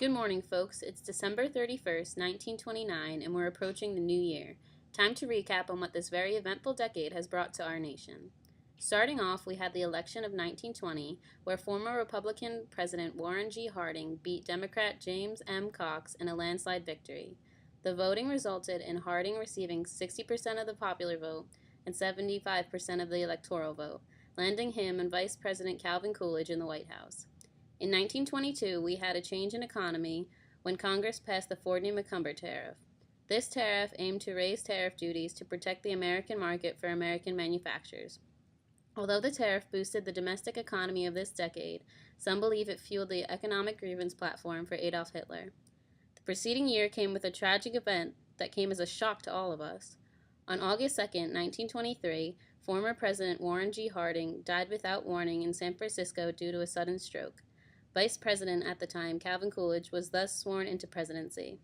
Good morning, folks. It's December 31st, 1929, and we're approaching the new year. Time to recap on what this very eventful decade has brought to our nation. Starting off, we had the election of 1920, where former Republican President Warren G. Harding beat Democrat James M. Cox in a landslide victory. The voting resulted in Harding receiving 60% of the popular vote and 75% of the electoral vote, landing him and Vice President Calvin Coolidge in the White House. In 1922, we had a change in economy when Congress passed the Fordney-McCumber tariff. This tariff aimed to raise tariff duties to protect the American market for American manufacturers. Although the tariff boosted the domestic economy of this decade, some believe it fueled the economic grievance platform for Adolf Hitler. The preceding year came with a tragic event that came as a shock to all of us. On August 2, 1923, former President Warren G. Harding died without warning in San Francisco due to a sudden stroke. Vice President at the time, Calvin Coolidge, was thus sworn into presidency.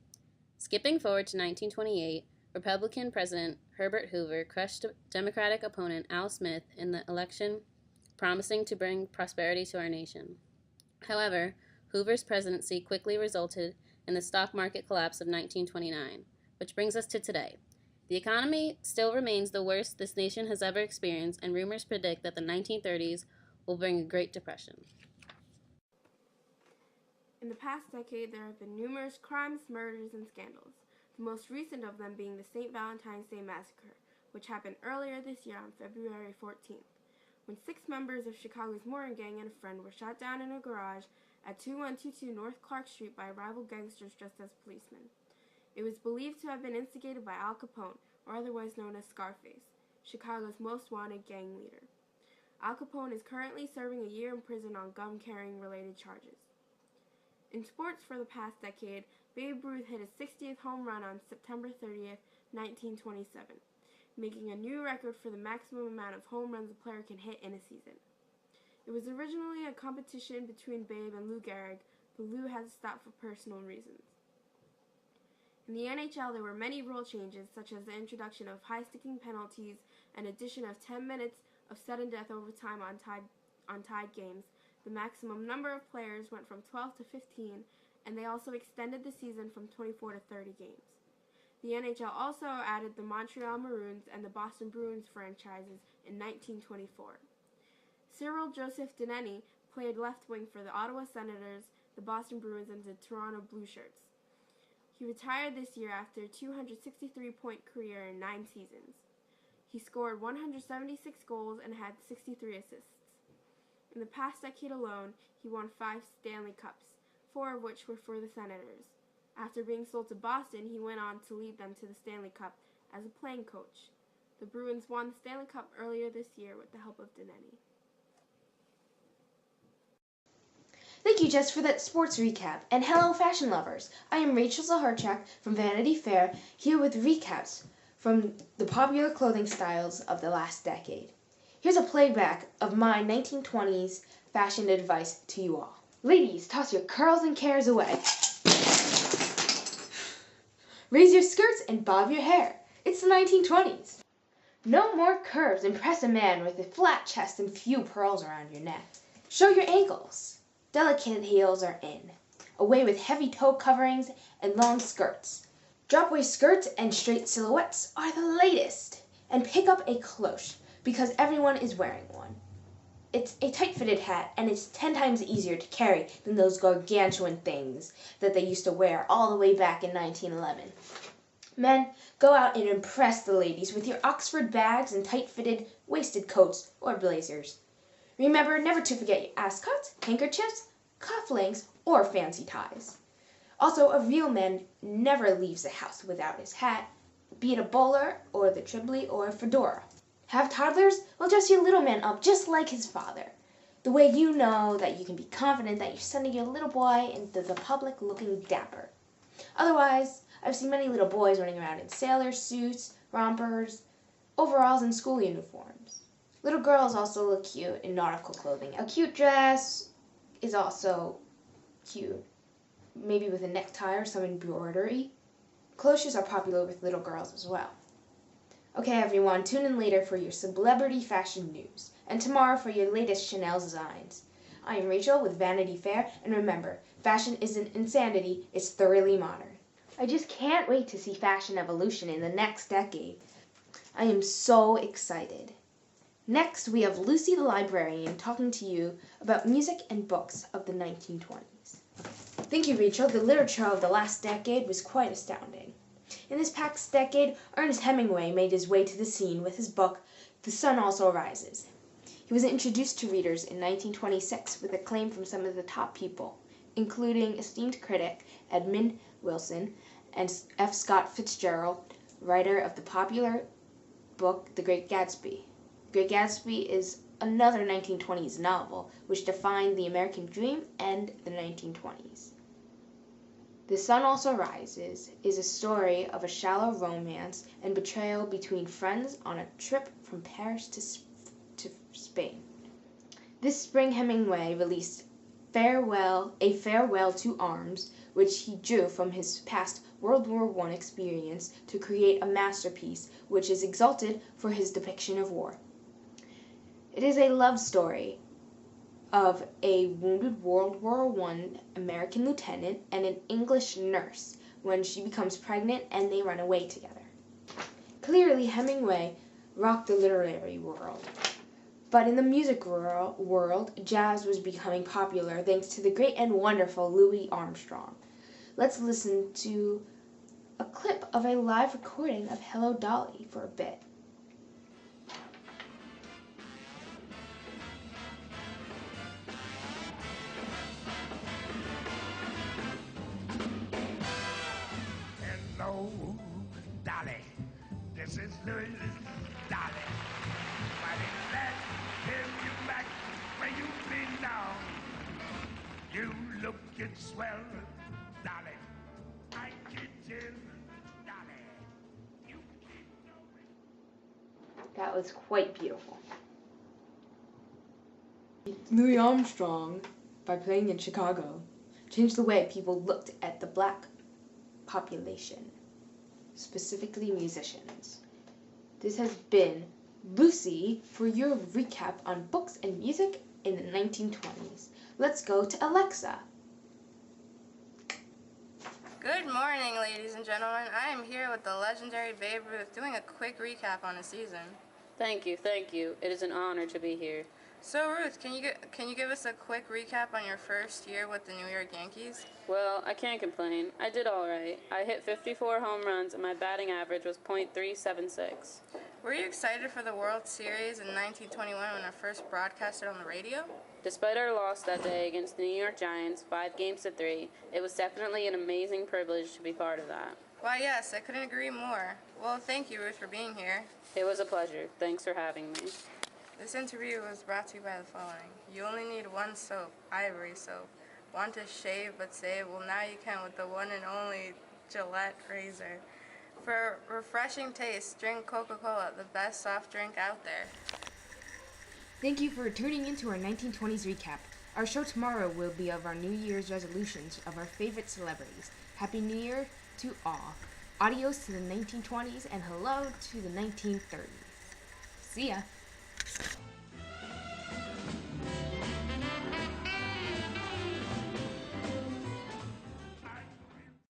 Skipping forward to 1928, Republican President Herbert Hoover crushed Democratic opponent Al Smith in the election, promising to bring prosperity to our nation. However, Hoover's presidency quickly resulted in the stock market collapse of 1929, which brings us to today. The economy still remains the worst this nation has ever experienced, and rumors predict that the 1930s will bring a Great Depression. In the past decade, there have been numerous crimes, murders, and scandals, the most recent of them being the St. Valentine's Day Massacre, which happened earlier this year on February 14th, when 6 members of Chicago's Morgan Gang and a friend were shot down in a garage at 2122 North Clark Street by rival gangsters dressed as policemen. It was believed to have been instigated by Al Capone, or otherwise known as Scarface, Chicago's most wanted gang leader. Al Capone is currently serving a year in prison on gun-carrying related charges. In sports for the past decade, Babe Ruth hit his 60th home run on September 30th, 1927, making a new record for the maximum amount of home runs a player can hit in a season. It was originally a competition between Babe and Lou Gehrig, but Lou had to stop for personal reasons. In the NHL, there were many rule changes, such as the introduction of high-sticking penalties and addition of 10 minutes of sudden death overtime on tied games. The maximum number of players went from 12 to 15, and they also extended the season from 24 to 30 games. The NHL also added the Montreal Maroons and the Boston Bruins franchises in 1924. Cyril Joseph Dineni played left wing for the Ottawa Senators, the Boston Bruins, and the Toronto Blue Shirts. He retired this year after a 263-point career in 9 seasons. He scored 176 goals and had 63 assists. In the past decade alone, he won 5 Stanley Cups, 4 of which were for the Senators. After being sold to Boston, he went on to lead them to the Stanley Cup as a playing coach. The Bruins won the Stanley Cup earlier this year with the help of Dineni. Thank you, Jess, for that sports recap. And hello, fashion lovers. I am Rachel Zaharchak from Vanity Fair, here with recaps from the popular clothing styles of the last decade. Here's a playback of my 1920s fashion advice to you all. Ladies, toss your curls and cares away. Raise your skirts and bob your hair. It's the 1920s. No more curves. Impress a man with a flat chest and few pearls around your neck. Show your ankles. Delicate heels are in. Away with heavy toe coverings and long skirts. Drop waist skirts and straight silhouettes are the latest. And pick up a cloche, because everyone is wearing one. It's a tight-fitted hat, and it's 10 times easier to carry than those gargantuan things that they used to wear all the way back in 1911. Men, go out and impress the ladies with your Oxford bags and tight-fitted waisted coats or blazers. Remember never to forget your ascots, handkerchiefs, cufflinks, or fancy ties. Also, a real man never leaves the house without his hat, be it a bowler or the Tribly or a fedora. Have toddlers? Well, dress your little man up just like his father. The way you know that you can be confident that you're sending your little boy into the public looking dapper. Otherwise, I've seen many little boys running around in sailor suits, rompers, overalls, and school uniforms. Little girls also look cute in nautical clothing. A cute dress is also cute, maybe with a necktie or some embroidery. Cloches are popular with little girls as well. Okay, everyone, tune in later for your celebrity fashion news, and tomorrow for your latest Chanel designs. I am Rachel with Vanity Fair, and remember, fashion isn't insanity, it's thoroughly modern. I just can't wait to see fashion evolution in the next decade. I am so excited. Next, we have Lucy the librarian talking to you about music and books of the 1920s. Thank you, Rachel. The literature of the last decade was quite astounding. In this past decade, Ernest Hemingway made his way to the scene with his book, The Sun Also Rises. He was introduced to readers in 1926 with acclaim from some of the top people, including esteemed critic Edmund Wilson and F. Scott Fitzgerald, writer of the popular book The Great Gatsby. The Great Gatsby is another 1920s novel which defined the American dream and the 1920s. The Sun Also Rises is a story of a shallow romance and betrayal between friends on a trip from Paris to Spain. This spring, Hemingway released A Farewell to Arms, which he drew from his past World War I experience to create a masterpiece which is exalted for his depiction of war. It is a love story of a wounded World War I American lieutenant and an English nurse when she becomes pregnant and they run away together. Clearly, Hemingway rocked the literary world. But in the music world, jazz was becoming popular thanks to the great and wonderful Louis Armstrong. Let's listen to a clip of a live recording of Hello Dolly for a bit. Hello, Dolly. This is Louis Dolly. Mighty glad to have you back where you belong. You lookin' swell, Dolly. I can tell, Dolly. You keep going. That was quite beautiful. Louis Armstrong, by playing in Chicago, changed the way people looked at the black population, specifically musicians. This has been Lucy for your recap on books and music in the 1920s. Let's go to Alexa. Good morning, ladies and gentlemen. I am here with the legendary Babe Ruth doing a quick recap on the season. Thank you. It is an honor to be here. So, Ruth, can you give us a quick recap on your first year with the New York Yankees? Well, I can't complain. I did all right. I hit 54 home runs and my batting average was .376. Were you excited for the World Series in 1921 when it first broadcasted on the radio? Despite our loss that day against the New York Giants, 5-3, it was definitely an amazing privilege to be part of that. Why, yes, I couldn't agree more. Well, thank you, Ruth, for being here. It was a pleasure. Thanks for having me. This interview was brought to you by the following. You only need one soap, Ivory soap. Want to shave but save? Well, now you can with the one and only Gillette razor. For refreshing taste, drink Coca-Cola, the best soft drink out there. Thank you for tuning into our 1920s recap. Our show tomorrow will be of our New Year's resolutions of our favorite celebrities. Happy New Year to all. Adios to the 1920s and hello to the 1930s. See ya.